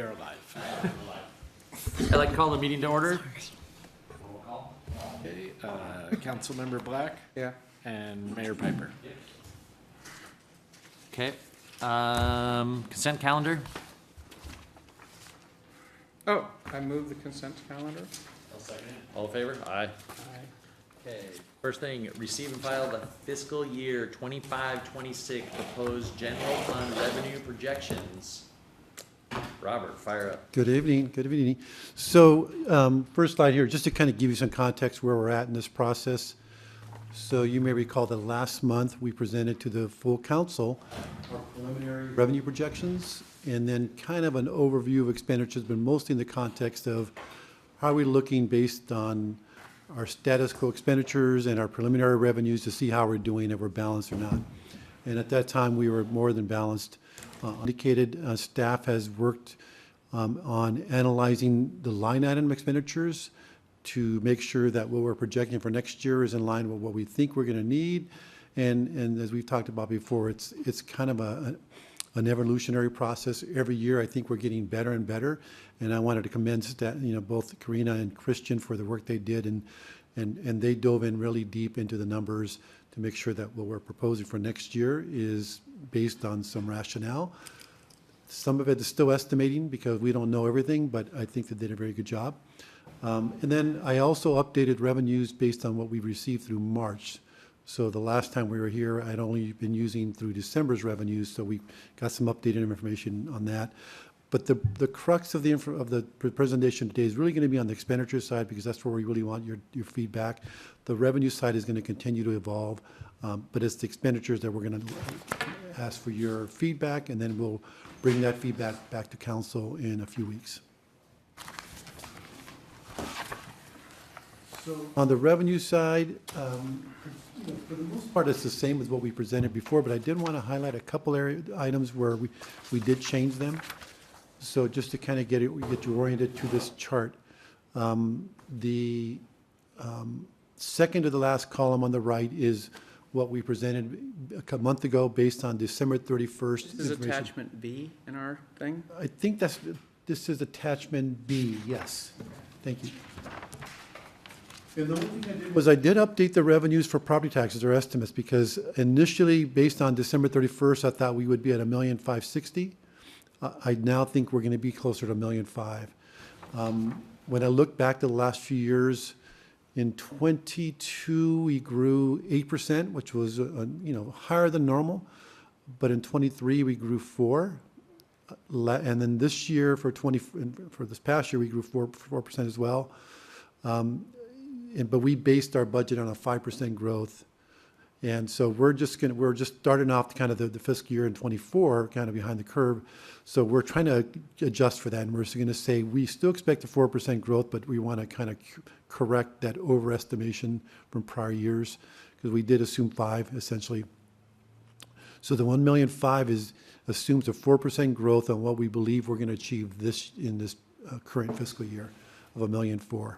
We are live. I'd like to call the meeting to order. Okay, Councilmember Black Yeah. and Mayor Piper. Okay. Consent calendar. Oh, I move the consent calendar. All in favor? Aye. Okay. First thing, receive and file the fiscal year 25-26 proposed general fund revenue projections. Robert, fire up. Good evening, good evening. So first slide here, just to kind of give you some context where we're at in this process. So you may recall that last month we presented to the full council our preliminary revenue projections and then kind of an overview of expenditures, but mostly in the context of how are we looking based on our status quo expenditures and our preliminary revenues to see how we're doing, if we're balanced or not. And at that time, we were more than balanced. Indicated staff has worked on analyzing the line item expenditures to make sure that what we're projecting for next year is in line with what we think we're going to need. And as we've talked about before, it's kind of an evolutionary process. Every year, I think we're getting better and better. And I wanted to commend both Karina and Christian for the work they did, and they dove in really deep into the numbers to make sure that what we're proposing for next year is based on some rationale. Some of it is still estimating because we don't know everything, but I think they did a very good job. And then I also updated revenues based on what we received through March. So the last time we were here, I'd only been using through December's revenues, so we got some updated information on that. But the crux of the presentation today is really going to be on the expenditure side, because that's where we really want your feedback. The revenue side is going to continue to evolve, but it's the expenditures that we're going to ask for your feedback, and then we'll bring that feedback back to council in a few weeks. So on the revenue side, for the most part, it's the same as what we presented before, but I did want to highlight a couple items where we did change them. So just to kind of get you oriented to this chart, the second to the last column on the right is what we presented a month ago based on December 31st. This is attachment B in our thing? I think this is attachment B, yes. Thank you. And the only thing I did was I did update the revenues for property taxes or estimates, because initially, based on December 31st, I thought we would be at $1,560,000. I now think we're going to be closer to $1,500,000. When I look back to the last few years, in 22 we grew 8%, which was higher than normal. But in 23 we grew 4%, and then this year for this past year we grew 4% as well. But we based our budget on a 5% growth. And so we're just starting off kind of the fiscal year in 24, kind of behind the curve. So we're trying to adjust for that. And we're going to say we still expect a 4% growth, but we want to kind of correct that overestimation from prior years, because we did assume 5 essentially. So the $1,500,000 assumes a 4% growth on what we believe we're going to achieve in this current fiscal year of $1,400,000.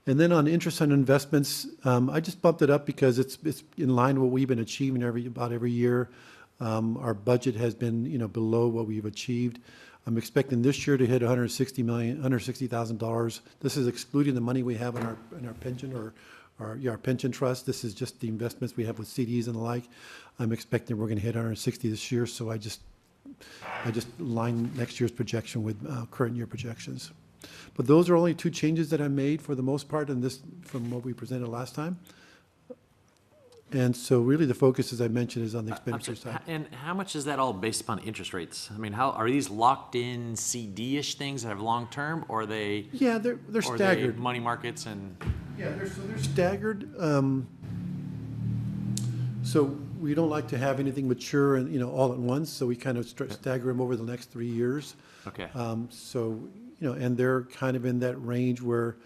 And then on interest on investments, I just bumped it up because it's in line with what we've been achieving about every year. Our budget has been below what we've achieved. I'm expecting this year to hit $160,000. This is excluding the money we have in our pension or our pension trust. This is just the investments we have with CDs and the like. I'm expecting we're going to hit 160 this year. So I just lined next year's projection with current year projections. But those are only 2 changes that I made for the most part in this from what we presented last time. And so really the focus, as I mentioned, is on the expenditure side. And how much is that all based upon interest rates? I mean, how are these locked in CD-ish things that have long term, or are they? Yeah, they're or staggered. Are they money markets and. Yeah, they're staggered. So we don't like to have anything mature and all at once. So we kind of stagger them over the next 3 years. Okay. And they're kind of in that range where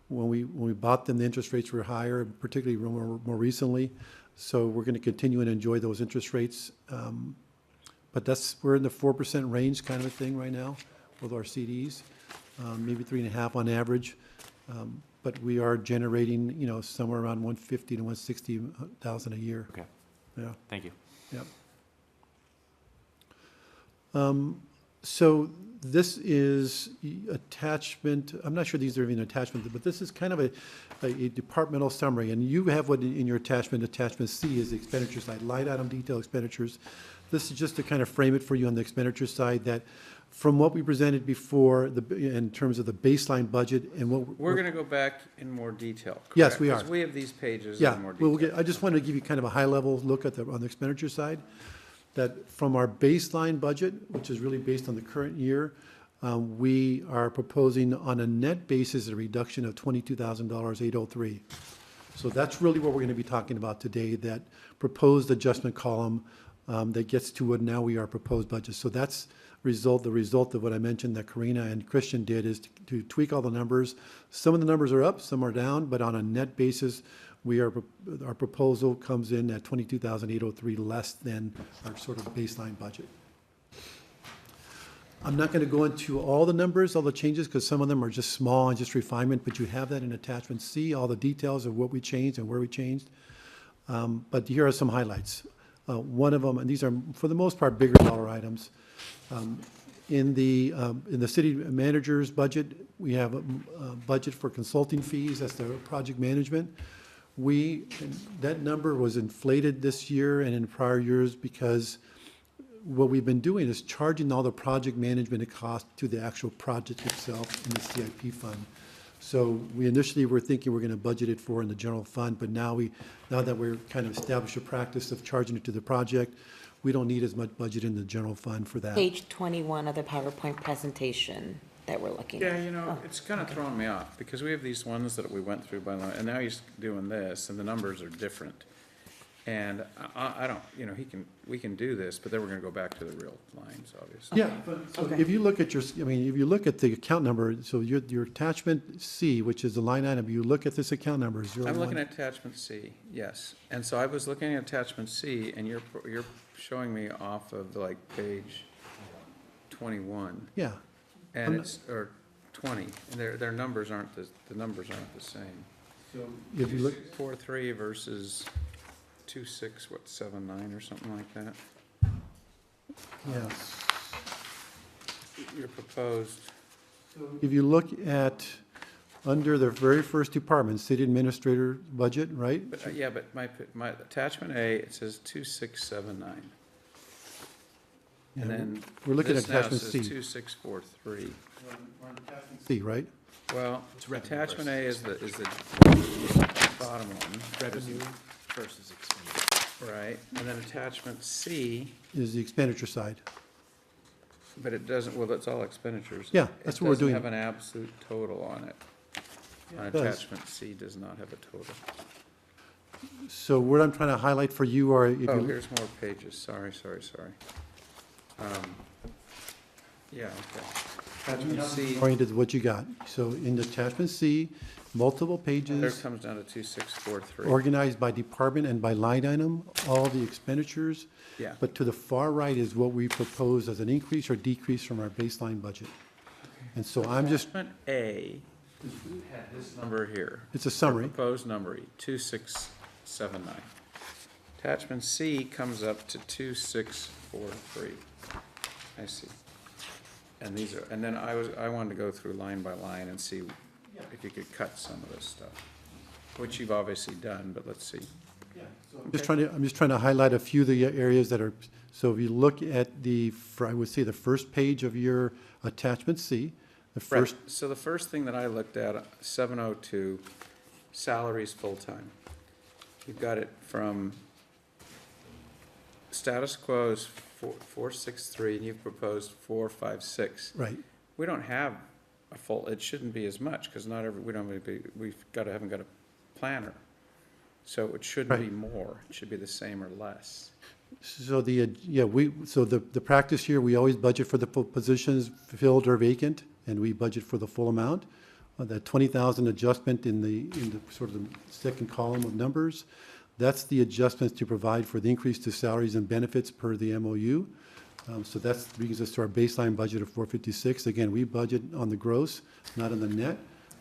when we bought them, the interest rates were higher, particularly more recently. So we're going to continue and enjoy those interest rates. But we're in the 4% range kind of a thing right now with our CDs, maybe 3.5 on average. But we are generating, somewhere around 150 to 160,000 a year. Okay. Yeah. Thank you. Yep. So this is attachment, I'm not sure these are even attachments, but this is kind of a departmental summary. And you have what in your attachment C is the expenditure side, line item detail expenditures. This is just to kind of frame it for you on the expenditure side, that from what we presented before, in terms of the baseline budget and what. We're going to go back in more detail, correct? Yes, we are. Because we have these pages Yeah, in more we'll detail. I just wanted to give you kind of a high-level look at on the expenditure side, that from our baseline budget, which is really based on the current year, we are proposing on a net basis a reduction of $22,803. So that's really what we're going to be talking about today, that proposed adjustment column that gets to what now we are proposed budget. So that's the result of what I mentioned that Karina and Christian did, is to tweak all the numbers. Some of the numbers are up, some are down, but on a net basis, our proposal comes in at $22,803 less than our sort of baseline budget. I'm not going to go into all the numbers, all the changes, because some of them are just small and just refinement, but you have that in attachment C, all the details of what we changed and where we changed. But here are some highlights. One of them, and these are for the most part bigger dollar items. In the city manager's budget, we have a budget for consulting fees. That's the project management. That number was inflated this year and in prior years because what we've been doing is charging all the project management cost to the actual project itself in the CIP fund. So we initially were thinking we're going to budget it for in the general fund, but now that we're kind of established a practice of charging it to the project, we don't need as much budget in the general fund for that. Page 21 of the PowerPoint presentation that we're looking at. Yeah, you know, it's kind of throwing me off, because we have these ones that we went through by line, and now he's doing this, and the numbers are different. And I don't, you know, we can do this, but then we're gonna go back to the real lines, obviously. Yeah, but so if you look at if you look at the account number, so your attachment C, which is the line item, you look at this account number, 01. I'm looking at attachment C, yes. And so I was looking at attachment C, and you're showing me off of like page 21. Yeah, And or 20, and their numbers aren't, the numbers aren't the same. if you look, 4.3 versus 2.679 or something like that. yeah. Your proposed, If you look at, under the very first department, city administrator budget, right? but, yeah, but my attachment A, it says 2.679. Yeah, And then we're looking at this now attachment says C. 2.643. C, right? Well, It's revenue attachment A is versus the bottom one. Revenue versus expenditure. Right, and then attachment C, Is the expenditure side. but it doesn't, well, that's all expenditures. Yeah, that's what we're doing. It doesn't have an absolute total on it. it does. Attachment C does not have a total. So what I'm trying to highlight for you are, if Oh, you, here's more pages, sorry. Yeah, okay. Attachment C, oriented to what you got. So in the attachment C, multiple there pages, comes down to 2.643. organized by department and by line item, all the expenditures. Yeah, But to the far right is what we propose as an increase or decrease from our baseline budget. And so I'm just, attachment A had this number here. it's a summary. Proposed number, 2.679. Attachment C comes up to 2.643. I see. And these are, and then I wanted to go through line by line and see if you could cut some of this stuff, which you've obviously done, but let's see. I'm just trying to highlight a few of the areas that are, so if you look at I would say the first page of your attachment C, the first, Right, so the first thing that I looked at, 702, salaries full-time. You've got it from, status quo is 463, and you've proposed 456. right. We don't have a full, it shouldn't be as much, because not every, haven't got a planner. So it shouldn't be Right. more, it should be the same or less. So the practice here, we always budget for the full positions filled or vacant, and we budget for the full amount. That 20,000 adjustment in the sort of the second column of numbers, that's the adjustments to provide for the increase to salaries and benefits per the MOU. So that brings us to our baseline budget of 456. Again, we budget on the gross, not on the net.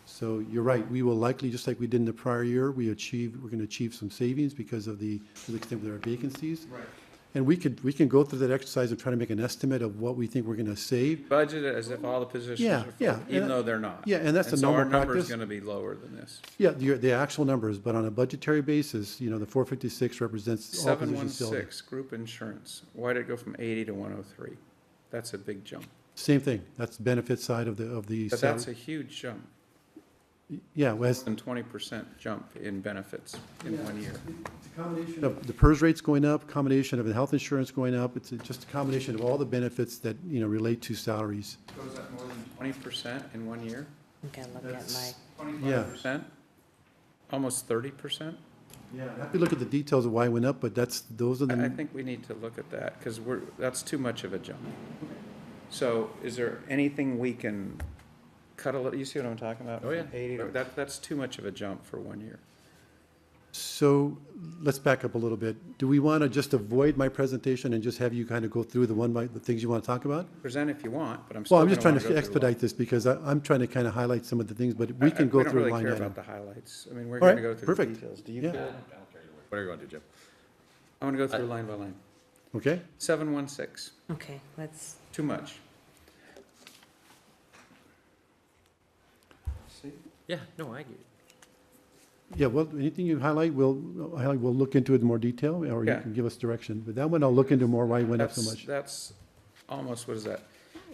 So you're right, we will likely, just like we did in the prior year, we're going to achieve some savings because of to the extent there are vacancies. Right. And we can go through that exercise and try to make an estimate of what we think we're gonna save. Budget it as if all the positions Yeah, are full, yeah, even and- though they're not. Yeah, and that's the so our normal number's practice. gonna be lower than this. Yeah, the actual numbers, but on a budgetary basis, the 456 represents all positions filled. 716, group insurance, why did it go from 80 to 103? That's a big jump. Same thing, that's the benefit side of the But that's salary. a huge jump, Yeah, Wes, than 20% jump in benefits in 1 year. combination of the PERS rates going up, combination of the health insurance going up, it's just a combination of all the benefits that, relate to salaries. Goes up more than 20% in 1 year? Okay, look at my, 25%? Almost 30%? Yeah. I have to look at the details of why it went up, but those are I the, think we need to look at that, because that's too much of a jump. So is there anything we can cut a little, you see what I'm talking about? Oh, yeah. 80, that's too much of a jump for 1 year. so let's back up a little bit. Do we want to just avoid my presentation and just have you kind of go through the things you want to talk about? Present if you want, but I'm still Well, I'm gonna just trying wanna go to through expedite this because I'm trying to kind of highlight some of the things, but we can go through We line don't really care item. about the highlights. I mean, we're All right, gonna go through the perfect. details. Do you Yeah. care? What are you going to do, Jim? I wanna go through line by line. Okay? 716, okay, let's, too much. See? Yeah, no, I get it. Yeah, well, anything you highlight, we'll look into it in more detail, or you Yeah. can give us direction. But that one, I'll look into more why it went up so much. That's almost, what is that?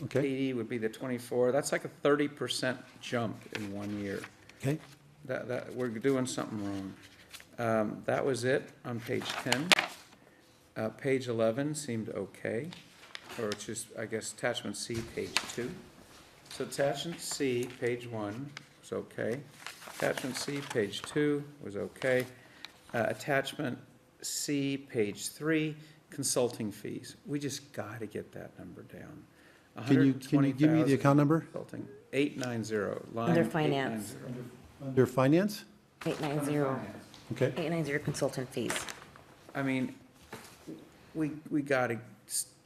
Okay? 80 would be the 24, that's like a 30% jump in 1 year. Okay? We're doing something wrong. That was it on page 10. Page 11 seemed okay, or it's just, I guess, attachment C, page 2. So attachment C, page 1 was okay. Attachment C, page 2 was okay. Attachment C, page 3, consulting fees. We just got to get that number down. Can you give me the account number? Consulting, 890, line Under 890. finance. Under finance? 890, Okay? 890 consultant fees. I mean, we got to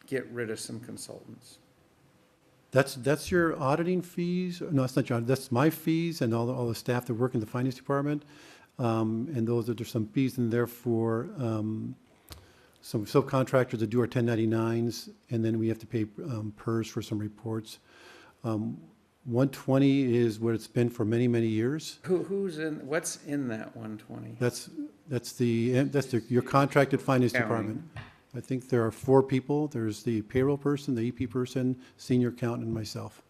get rid of some consultants. That's your auditing fees? No, that's not your, that's my fees and all the staff that work in the finance department. And there's some fees in there for some subcontractors that do our 1099s, and then we have to pay PERS for some reports. 120 is what it's been for many, many years. What's in that 120? That's your contracted finance Accounting. department. I think there are 4 people. There's the payroll person, the EP person, senior accountant, and myself.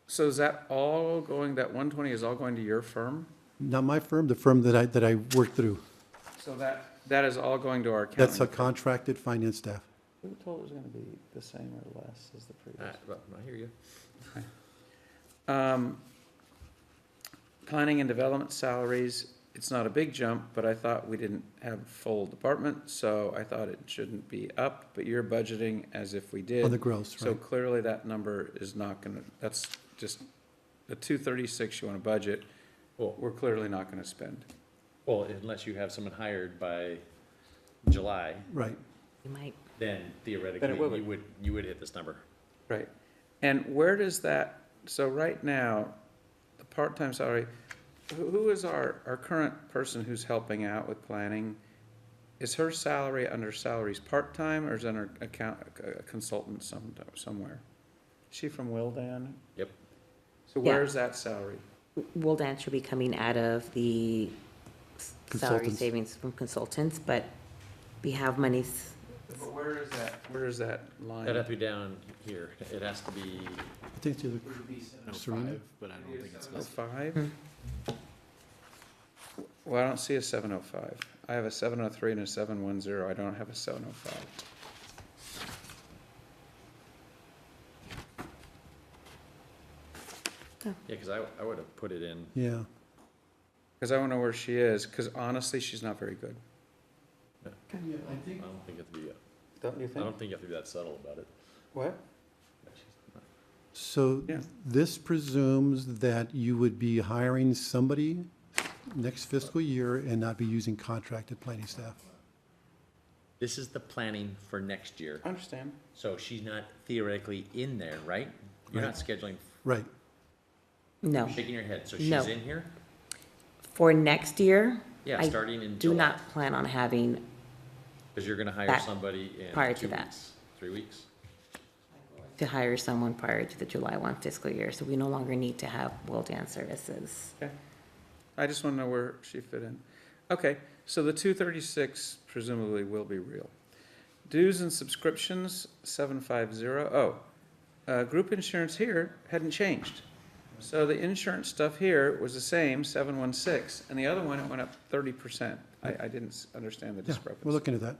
So is that all going, that 120 is all going to your firm? Not my firm, the firm that I work through. So that is all going to our That's a accounting? contracted finance staff. Who told it was going to be the same or less as the previous? Well, I hear you. Planning and development salaries, it's not a big jump, but I thought we didn't have a full department, so I thought it shouldn't be up, but you're budgeting as if we did. On the gross, So right? clearly that number is not gonna, that's just, the 236 you wanna budget, Well, we're clearly not gonna spend. well, unless you have someone hired by July, Right. You might, then theoretically, will be. you would hit this number. Right. And where does that, so right now, the part-time salary, who is our current person who's helping out with planning? Is her salary under salaries part-time, or is it under a consultant somewhere? Is she from Wildan? Yep. So Yeah. where's that salary? Will Dan should be coming out of the salary Consultants. savings from consultants, but we have monies. But where is that line? That'd have to be down here. It has to be, I think it's either Serena? But I don't think it's. 705? Well, I don't see a 705. I have a 703 and a 710. I don't have a 705. yeah, because I would have put it in. Yeah. Because I want to know where she is, because honestly, she's not very good. I I don't think you have to be, Don't you I don't think you have to be that subtle about it. What? So Yeah. this presumes that you would be hiring somebody next fiscal year and not be using contracted planning staff. This is the planning for next year. I understand. So she's not theoretically in there, right? You're not scheduling, Right. No. shaking your head. So No. she's in here? For next year, Yeah, I starting in do July. not plan on having Because you're gonna hire That- somebody in prior to 2 that. weeks, 3 weeks? To hire someone prior to the July 1 fiscal year, so we no longer need to have Will Dance Services. Okay. I just want to know where she fit in. Okay, so the 236 presumably will be real. Dues and subscriptions, 750. Group insurance here hadn't changed. So the insurance stuff here was the same, 716, and the other one, it went up 30%. I didn't understand the Yeah, discrepancy. we're looking at that.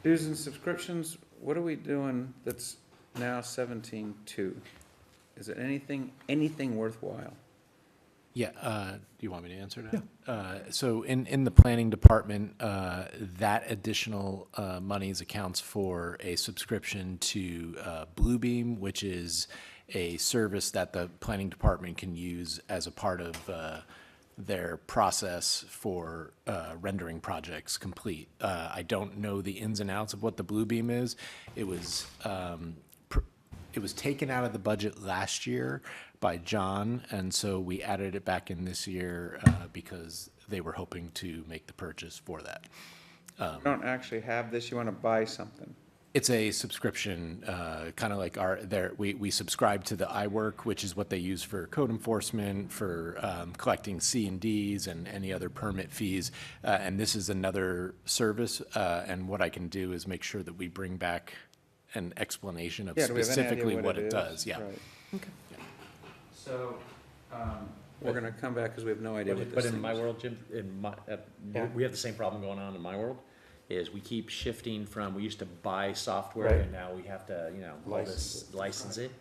Dues and subscriptions, what are we doing that's now 17.2? Is it anything worthwhile? Yeah, do you want me to answer that? So in the planning department, that additional monies accounts for a subscription to Bluebeam, which is a service that the planning department can use as a part of their process for rendering projects complete. I don't know the ins and outs of what the Bluebeam is. It was taken out of the budget last year by John, and so we added it back in this year because they were hoping to make the purchase for that. You don't actually have this, you want to buy something. It's a subscription, kind of like we subscribe to the iWork, which is what they use for code enforcement, for collecting C&Ds and any other permit fees. And this is another service, and what I can do is make sure that we bring back an explanation of Yeah, do we have any idea specifically what it is? does, yeah. Right. Okay. So, we're gonna come back because we have no idea what But this in thing my is. world, Jim, Yeah. we have the same problem going on in my world, is we keep shifting from, we used to buy software, Right. and now we have to, license it.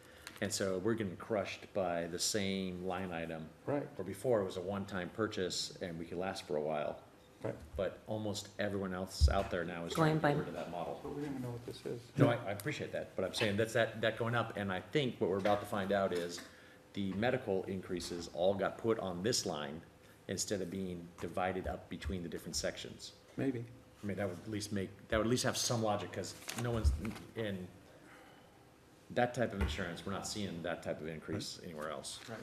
And so we're getting crushed by the same line item. Right. Where before it was a one-time purchase and we could last for a while. Right. But almost everyone else out there now is trying to Going get by- rid of that model. But we don't even know what this is. No, I appreciate that, but I'm saying that's that going up, and I think what we're about to find out is the medical increases all got put on this line instead of being divided up between the different sections. Maybe. I mean, that would at least have some logic, because no one's in that type of insurance, we're not seeing that type of increase anywhere else. Right.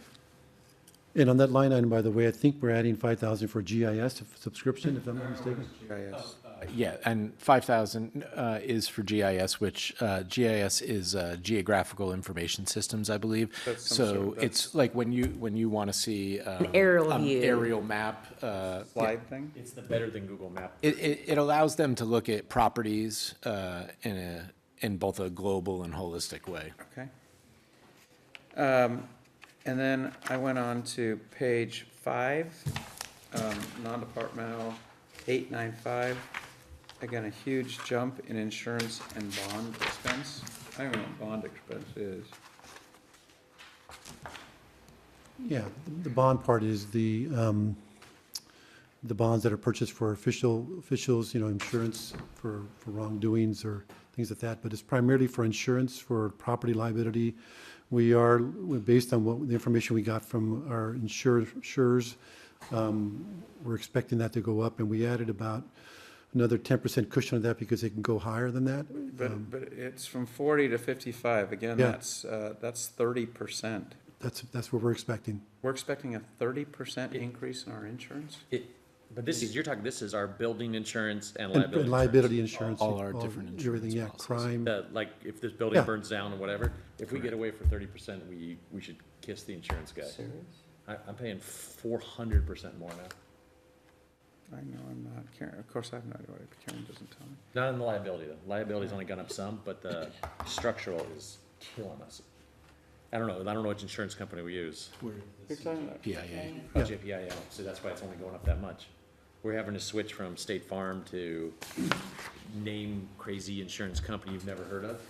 And on that line item, by the way, I think we're adding 5,000 for GIS subscription, if I'm not mistaken. GIS. Yeah, and 5,000 is for GIS, which GIS is Geographical Information Systems, I believe. That's some sort So of- it's like when you want to see An aerial view. aerial map. Slide thing? It's the better than Google Map. It allows them to look at properties in both a global and holistic way. Okay. And then I went on to page 5, non-departmental, 895. Again, a huge jump in insurance and bond expense. I don't know what bond expense is. Yeah, the bond part is the bonds that are purchased for officials, insurance for wrongdoings or things like that, but it's primarily for insurance, for property liability. We're based on the information we got from our insurers, we're expecting that to go up, and we added about another 10% cushion on that because it can go higher than that. But it's from 40 to 55. Again, Yeah. that's 30%. That's what we're expecting. We're expecting a 30% increase in our insurance? But this is our building insurance and And liability. liability insurance. All our different Everything, yeah, insurance policies. crime. Like, if this building Yeah. burns down or whatever, if we get away for 30%, we should kiss the insurance guy. I'm paying 400% more now. I know, I'm not, Karen, of course I have no idea what Karen doesn't tell me. Not in the liability, though. Liability's only gone up some, but the structural is killing us. I don't know which insurance company we use. You're talking about PIA. Oh, JPI, yeah, so that's why it's only going up that much. We're having to switch from State Farm to name crazy insurance company you've never heard of.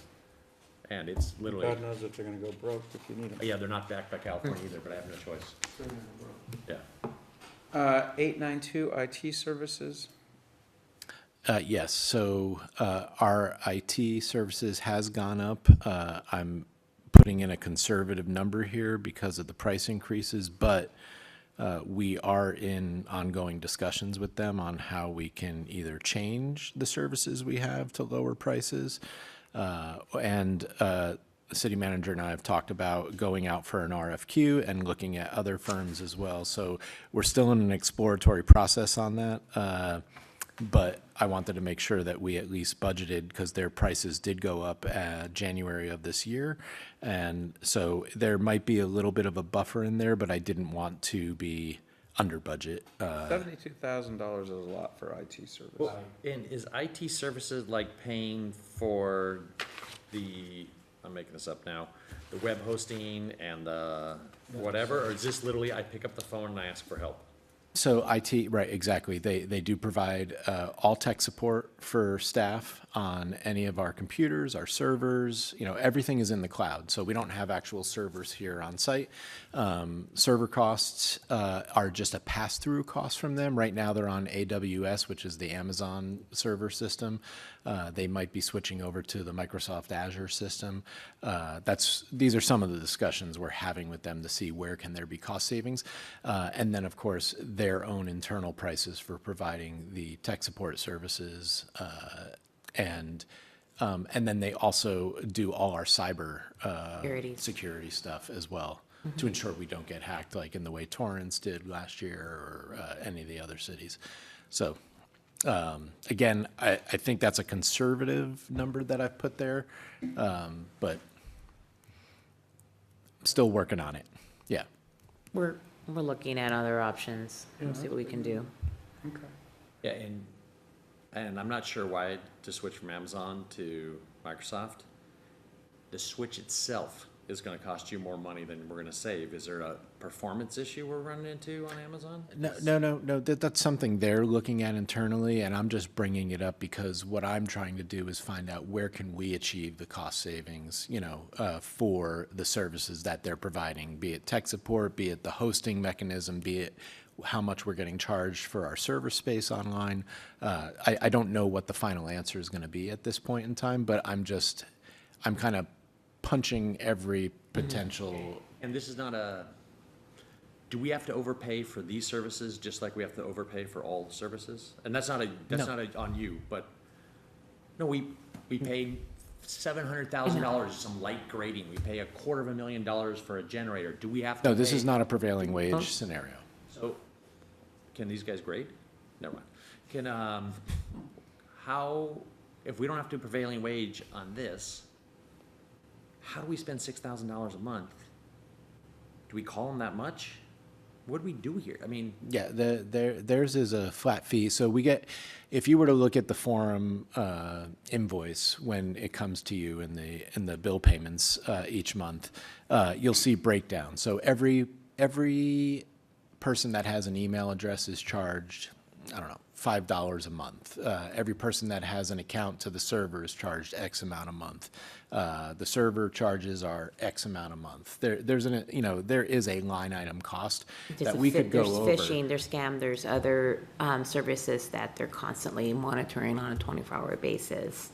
And it's literally, God knows if they're gonna go broke if you need them. yeah, they're not backed by California either, but I have no choice. Yeah. 892 IT services. Yes, so our IT services has gone up. I'm putting in a conservative number here because of the price increases, but we are in ongoing discussions with them on how we can either change the services we have to lower prices. And the city manager and I have talked about going out for an RFQ and looking at other firms as well. So we're still in an exploratory process on that. but I wanted to make sure that we at least budgeted, because their prices did go up January of this year. And so there might be a little bit of a buffer in there, but I didn't want to be under budget. $72,000 is a lot for IT service. Well, and is IT services like paying for the, I'm making this up now, the web hosting and the whatever, or is this literally I pick up the phone and I ask for help? So IT, right, exactly. They do provide all tech support for staff on any of our computers, our servers, everything is in the cloud. So we don't have actual servers here on site. Server costs are just a pass-through cost from them. Right now they're on AWS, which is the Amazon server system. They might be switching over to the Microsoft Azure system. These are some of the discussions we're having with them to see where can there be cost savings. And then, of course, their own internal prices for providing the tech support services. And then they also do all our cyber security stuff as well, to ensure we don't get hacked like in the way Torrance did last year, or any of the other cities. So again, I think that's a conservative number that I've put there, but still working on it. Yeah. We're looking at other options. We'll see what we can do. Okay. Yeah, and I'm not sure why to switch from Amazon to Microsoft. The switch itself is gonna cost you more money than we're gonna save. Is there a performance issue we're running into on Amazon? No. That's something they're looking at internally, and I'm just bringing it up because what I'm trying to do is find out where can we achieve the cost savings, for the services that they're providing, be it tech support, be it the hosting mechanism, be it how much we're getting charged for our server space online. I don't know what the final answer is going to be at this point in time, but I'm kind of punching every potential. And this is not do we have to overpay for these services just like we have to overpay for all services? And that's not on you, but, no, we paid $700,000 some light grading. We pay $250,000 for a generator. Do we have to No, this pay- is not a prevailing wage scenario. So, can these guys grade? Never mind. Can, if we don't have to prevailing wage on this, how do we spend $6,000 a month? Do we call them that much? What do we do here? I mean, Yeah, theirs is a flat fee. So we get, if you were to look at the forum invoice when it comes to you in the bill payments each month, you'll see breakdown. So every person that has an email address is charged, I don't know, $5 a month. Every person that has an account to the server is charged X amount a month. The server charges are X amount a month. There is a line item cost that we could go over. There's phishing, there's scam, there's other services that they're constantly monitoring on a 24-hour basis.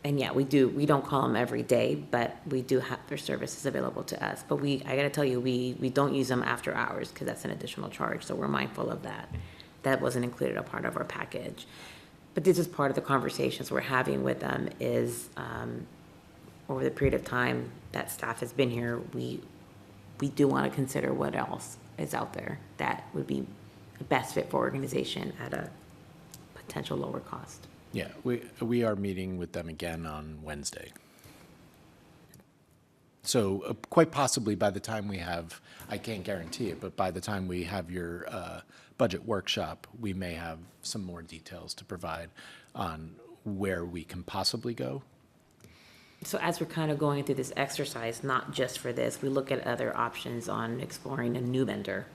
And yeah, we don't call them every day, but we do have their services available to us. But I gotta tell you, we don't use them after hours because that's an additional charge, so we're mindful of that. That wasn't included a part of our package. But this is part of the conversations we're having with them is, over the period of time that staff has been here, we do want to consider what else is out there that would be the best fit for organization at a potential lower cost. Yeah, we are meeting with them again on Wednesday. So quite possibly by the time we have, I can't guarantee it, but by the time we have your budget workshop, we may have some more details to provide on where we can possibly go. So as we're kind of going through this exercise, not just for this, we look at other options on exploring a new vendor,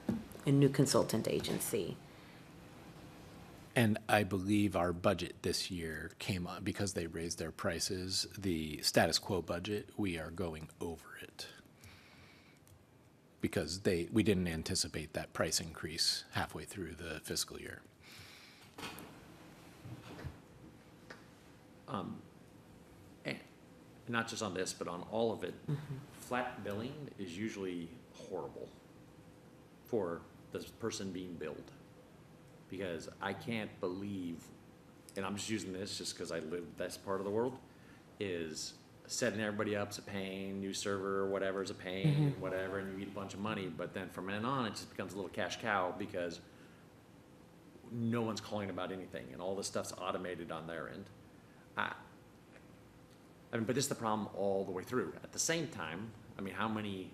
a new consultant agency. And I believe our budget this year came up, because they raised their prices, the status quo budget, we are going over it. Because we didn't anticipate that price increase halfway through the fiscal year. and not just on this, but on all of it, flat billing is usually horrible for the person being billed. Because I can't believe, and I'm just using this just because I live this part of the world, is setting everybody up's a pain, new server or whatever is a pain, whatever, and you eat a bunch of money. But then from then on, it just becomes a little cash cow because no one's calling about anything, and all this stuff's automated on their end. I mean, but this is the problem all the way through. At the same time, I mean, how many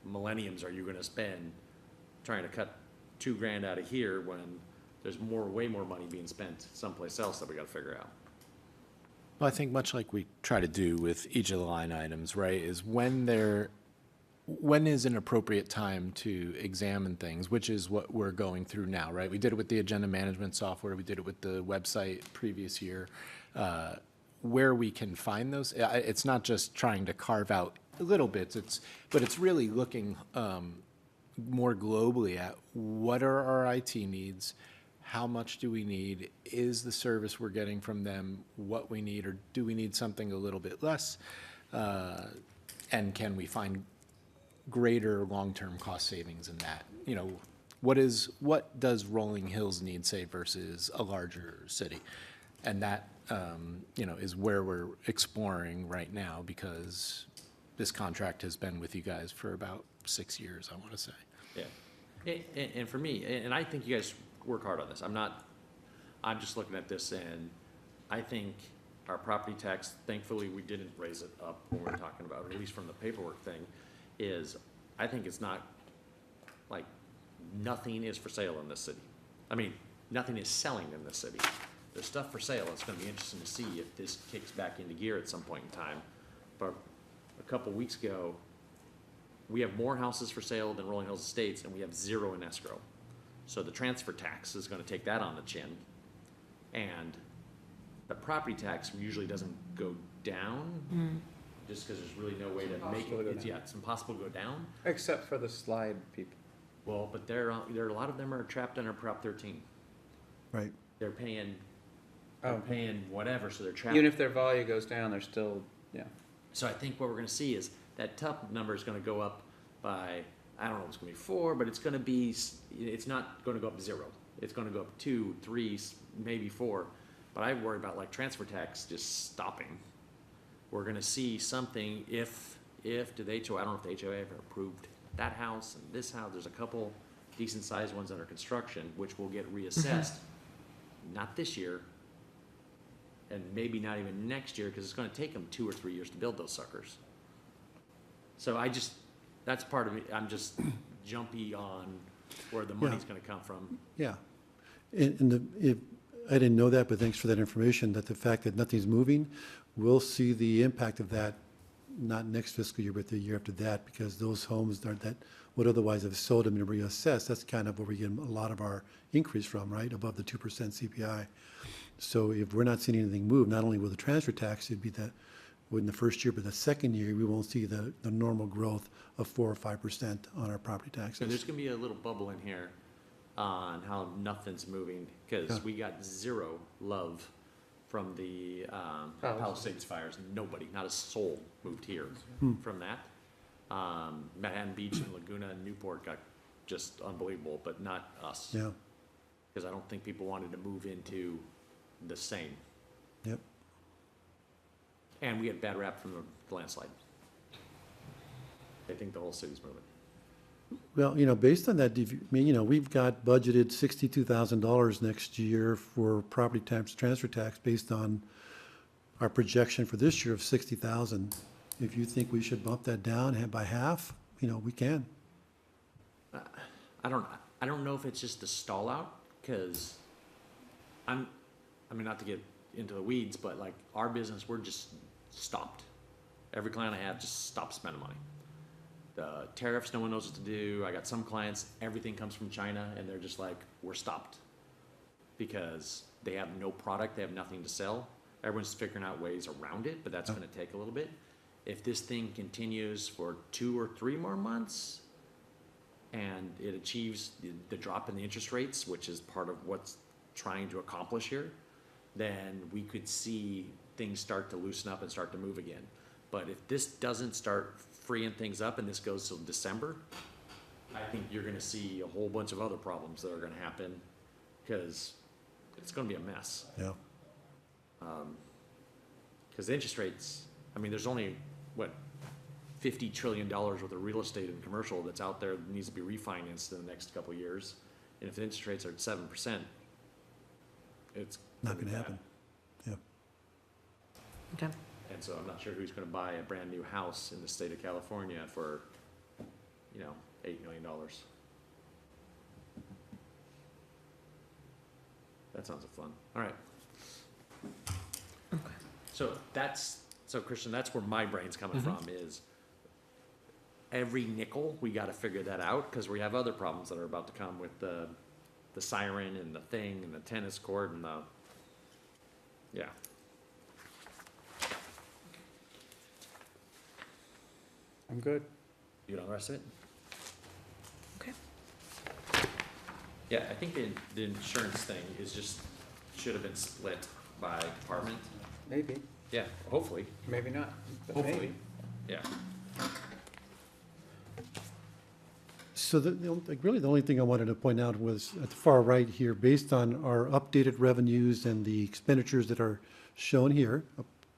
millenniums are you gonna spend trying to cut $2,000 out of here when there's way more money being spent someplace else that we gotta figure out? Well, I think much like we try to do with each of the line items, right, is when is an appropriate time to examine things, which is what we're going through now, right? We did it with the agenda management software, we did it with the website previous year. Where we can find those, it's not just trying to carve out little bits, but it's really looking more globally at what are our IT needs, how much do we need, is the service we're getting from them what we need, or do we need something a little bit less? And can we find greater long-term cost savings in that? You know, what does Rolling Hills need, say, versus a larger city? And that, you know, is where we're exploring right now, because this contract has been with you guys for about 6 years, I want to say. Yeah, and for me, and I think you guys work hard on this. I'm just looking at this, and I think our property tax, thankfully, we didn't raise it up when we were talking about it, at least from the paperwork thing, I think it's not, like, nothing is for sale in this city. I mean, nothing is selling in this city. There's stuff for sale. It's gonna be interesting to see if this kicks back into gear at some point in time. But a couple weeks ago, we have more houses for sale than Rolling Hills Estates, and we have 0 in escrow. So the transfer tax is gonna take that on the chin. And the property tax usually doesn't go down, just because there's really no way to make Impossible to go it, down. yeah, it's impossible to go down. Except for the slide people. Well, but there are a lot of them are trapped under Prop 13. Right. They're paying Oh. whatever, so they're trapped. Even if their value goes down, they're still, yeah. So I think what we're gonna see is that top number is gonna go up by, I don't know if it's gonna be 4, but it's gonna be, it's not gonna go up 0. It's gonna go up 2, 3, maybe 4. But I worry about, like, transfer tax just stopping. We're gonna see something if I don't know if the HOA ever approved that house and this house. There's a couple decent sized ones under construction, which will get reassessed, not this year, and maybe not even next year, because it's gonna take them 2 or 3 years to build those suckers. So that's part of it. I'm just jumpy on where the money's gonna come from. Yeah. If, I didn't know that, but thanks for that information, that the fact that nothing's moving, we'll see the impact of that, not next fiscal year, but the year after that, because those homes that would otherwise have sold them and reassessed, that's kind of where we get a lot of our increase from, right, above the 2% CPI. So if we're not seeing anything move, not only will the transfer tax, it'd be that, in the first year, but the second year, we won't see the normal growth of 4 or 5% on our property So there's taxes. gonna be a little bubble in here on how nothing's moving, because Yeah. we got 0 love from the Palisades fires. Nobody, not a soul moved here from that. Manhattan Beach and Laguna and Newport got just unbelievable, but not us. Yeah, Because I don't think people wanted to move into the same. yep. And we had bad rap from the landslide. They think the whole city's moving. Well, based on that, I mean, we've got budgeted $62,000 next year for property tax, transfer tax, based on our projection for this year of 60,000. If you think we should bump that down by half, we can. I don't know if it's just a stall out, because I mean, not to get into the weeds, but like our business, we're just stopped. Every client I have just stopped spending money. The tariffs, no one knows what to do. I got some clients, everything comes from China, and they're just like, we're stopped. Because they have no product, they have nothing to sell. Everyone's figuring out ways around it, but that's gonna take a little bit. If this thing continues for 2 or 3 more months, and it achieves the drop in the interest rates, which is part of what's trying to accomplish here, then we could see things start to loosen up and start to move again. But if this doesn't start freeing things up and this goes till December, I think you're gonna see a whole bunch of other problems that are gonna happen, because it's gonna be a mess. Yeah. Because the interest rates, I mean, there's only, $50 trillion worth of real estate and commercial that's out there that needs to be refinanced in the next couple of years. And if the interest rates are at 7%, it's. Not gonna bad. happen. Yeah. Okay. And so I'm not sure who's gonna buy a brand new house in the state of California for, $8 million. That sounds like fun. All right. So Christian, that's where my brain's coming from is every nickel, we gotta figure that out, cause we have other problems that are about to come with the siren and the thing and the tennis court and yeah. I'm good. You know the rest of it? Okay. Yeah, I think the insurance thing is just, should have been split by department. Maybe, Yeah, hopefully, maybe not, but hopefully, maybe. yeah. So really the only thing I wanted to point out was at the far right here, based on our updated revenues and the expenditures that are shown here,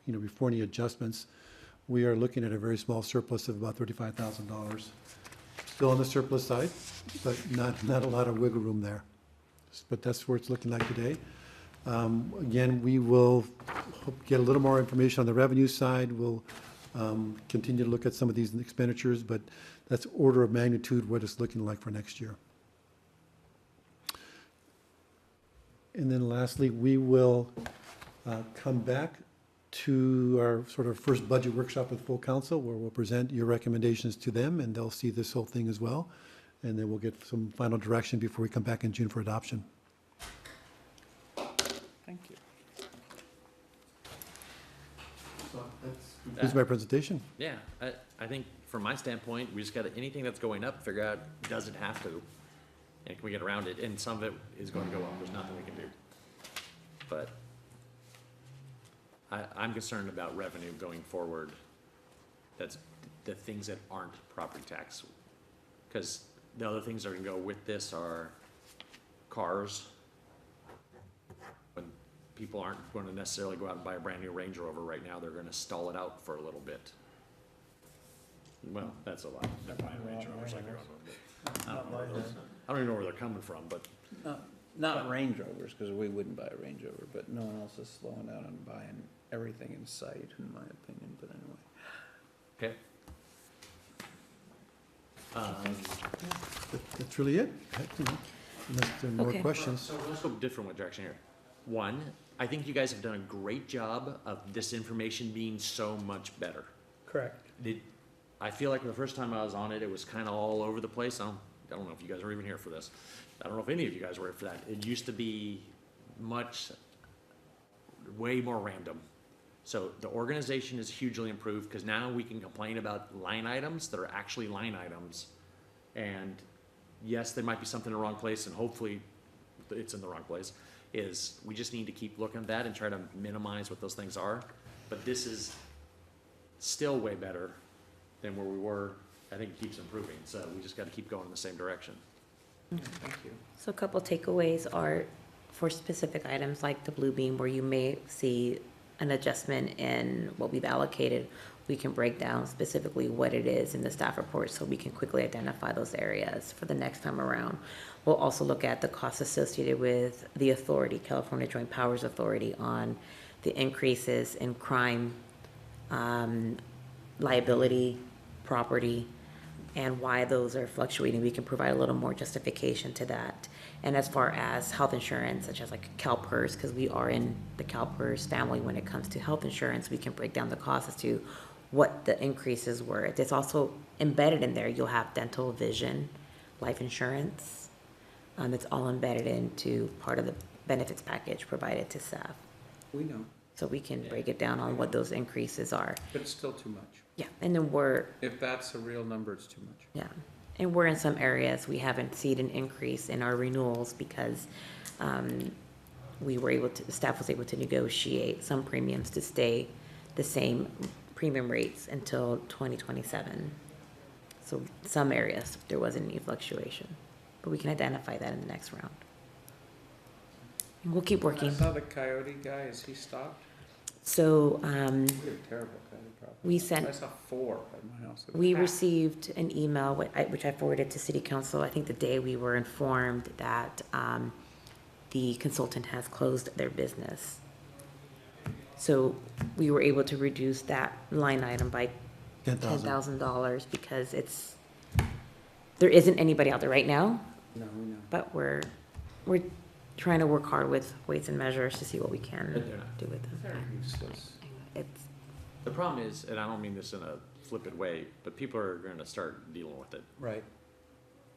before any adjustments, we are looking at a very small surplus of about $35,000. Still on the surplus side, but not a lot of wiggle room there. But that's where it's looking like today. Again, we will get a little more information on the revenue side. We'll continue to look at some of these expenditures, but that's order of magnitude what it's looking like for next year. And then lastly, we will come back to our sort of first budget workshop with full council, where we'll present your recommendations to them, and they'll see this whole thing as well. And then we'll get some final direction before we come back in June for adoption. Thank you. Here's my presentation. Yeah, I think from my standpoint, we just gotta, anything that's going up, figure out, does it have to? And can we get around it? And some of it is going to go up, there's nothing we can do. But I'm concerned about revenue going forward. That's the things that aren't property tax. Cause the other things that are gonna go with this are cars. When people aren't gonna necessarily go out and buy a brand new Range Rover right now, they're gonna stall it out for a little bit. Well, that's a lot, they're buying Range Rovers like they're on them, but I don't even know where they're coming from, but Not Range Rovers, because we wouldn't buy a Range Rover, but no one else is slowing down and buying everything in sight, in my opinion, but anyway. okay. That's really it. Unless there are more Okay. questions. So let's go a different direction here. One, I think you guys have done a great job of this information being so much better. Correct. I feel like the first time I was on it, it was kind of all over the place. I don't know if you guys were even here for this. I don't know if any of you guys were here for that. It used to be way more random. So the organization is hugely improved because now we can complain about line items that are actually line items. And yes, there might be something in the wrong place, and hopefully it's in the wrong place. We just need to keep looking at that and try to minimize what those things are. But this is still way better than where we were. I think it keeps improving, so we just got to keep going in the same direction. Thank you. So a couple takeaways are for specific items like the Blue Beam, where you may see an adjustment in what we've allocated. We can break down specifically what it is in the staff report so we can quickly identify those areas for the next time around. We'll also look at the costs associated with the authority, California Joint Powers Authority, on the increases in crime, liability, property, and why those are fluctuating. We can provide a little more justification to that. And as far as health insurance, such as like CalPERS, because we are in the CalPERS family when it comes to health insurance, we can break down the costs as to what the increases were. It's also embedded in there. You'll have dental, vision, life insurance. It's all embedded into part of the benefits package provided to staff. We know, So we can break it down on what those increases are. but it's still too much. Yeah, and then If that's a real number, it's too much. yeah, and we're in some areas, we haven't seen an increase in our renewals because the staff was able to negotiate some premiums to stay the same premium rates until 2027. So some areas, there wasn't any fluctuation, but we can identify that in the next round. And we'll keep I working. saw the coyote guy, is he stopped? So We have terrible coyote problem. we sent I saw 4 at my house. We received an email, which I forwarded to city council, I think the day we were informed that the consultant has closed their business. So we were able to reduce that line item by $10,000. $10,000 because there isn't anybody out there right now, No, we know. but we're trying to work hard with weights and measures to see what we can But they're not. do with them. They're useless. It's, The problem is, and I don't mean this in a flippant way, but people are gonna start dealing with it. Right.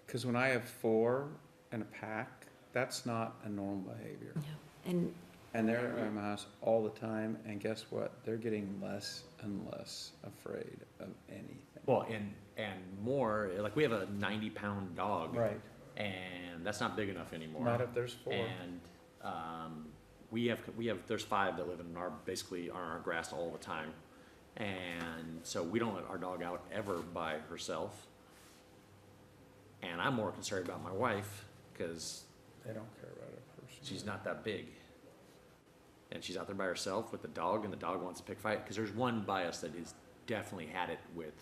Because when I have 4 in a pack, that's not a normal behavior. yeah, and And they're at my house all the time, and guess what? They're getting less and less afraid of anything. Well, and more, like we have a 90-pound dog. Right. And that's not big enough anymore. Not if there's 4. And, we have, there's 5 that live in basically on our grass all the time. And so we don't let our dog out ever by herself. And I'm more concerned about my wife, cause They don't care about a person. she's not that big. And she's out there by herself with the dog, and the dog wants to pick fight, because there's one by us that has definitely had it with,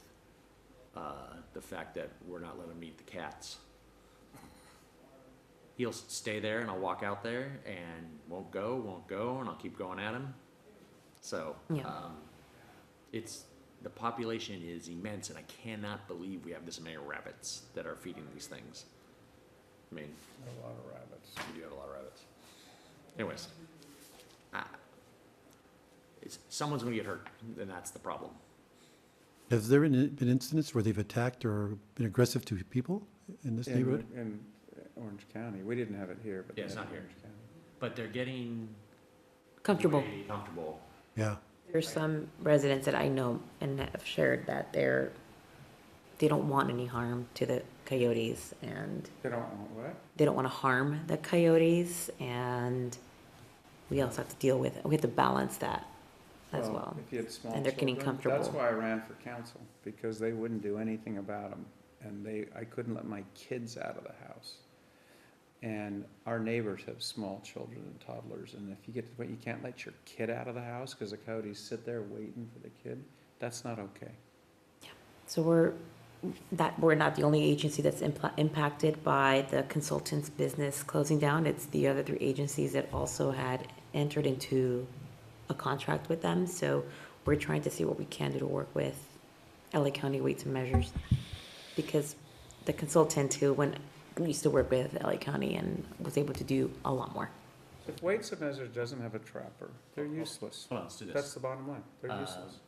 the fact that we're not letting him meet the cats. He'll stay there, and I'll walk out there, and won't go, and I'll keep going at him. So, Yeah. the population is immense, and I cannot believe we have this many rabbits that are feeding these things. I mean, A lot of rabbits. we do have a lot of rabbits. Anyways, someone's gonna get hurt, and that's the problem. Has there been incidents where they've attacked or been aggressive to people in this neighborhood? In Orange County. We didn't have it here, but. Yeah, it's they had not it in here. Orange County. But they're getting comfortable. way comfortable. Yeah. There's some residents that I know and that have shared that they don't want any harm to the coyotes, and They don't want what? they don't want to harm the coyotes, and we also have to deal with, we have to balance that as well. If you had small And they're getting children, comfortable. That's why I ran for council, because they wouldn't do anything about them. And I couldn't let my kids out of the house. And our neighbors have small children and toddlers, and if you get to the point you can't let your kid out of the house because the coyotes sit there waiting for the kid, that's not okay. So we're not the only agency that's impacted by the consultant's business closing down. It's the other 3 agencies that also had entered into a contract with them. So we're trying to see what we can do to work with LA County Weights and Measures. Because the consultant who used to work with LA County and was able to do a lot more. If Weights and Measures doesn't have a trapper, they're useless. Hold on, let's do this. That's the bottom line. They're Uh, useless.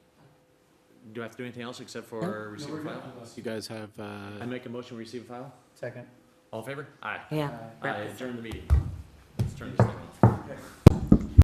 Do I have to do anything else except for receive and file? You guys have, I make a motion, we receive and file? Second. All in favor? Aye. Yeah. I adjourn the meeting. Let's turn this thing off.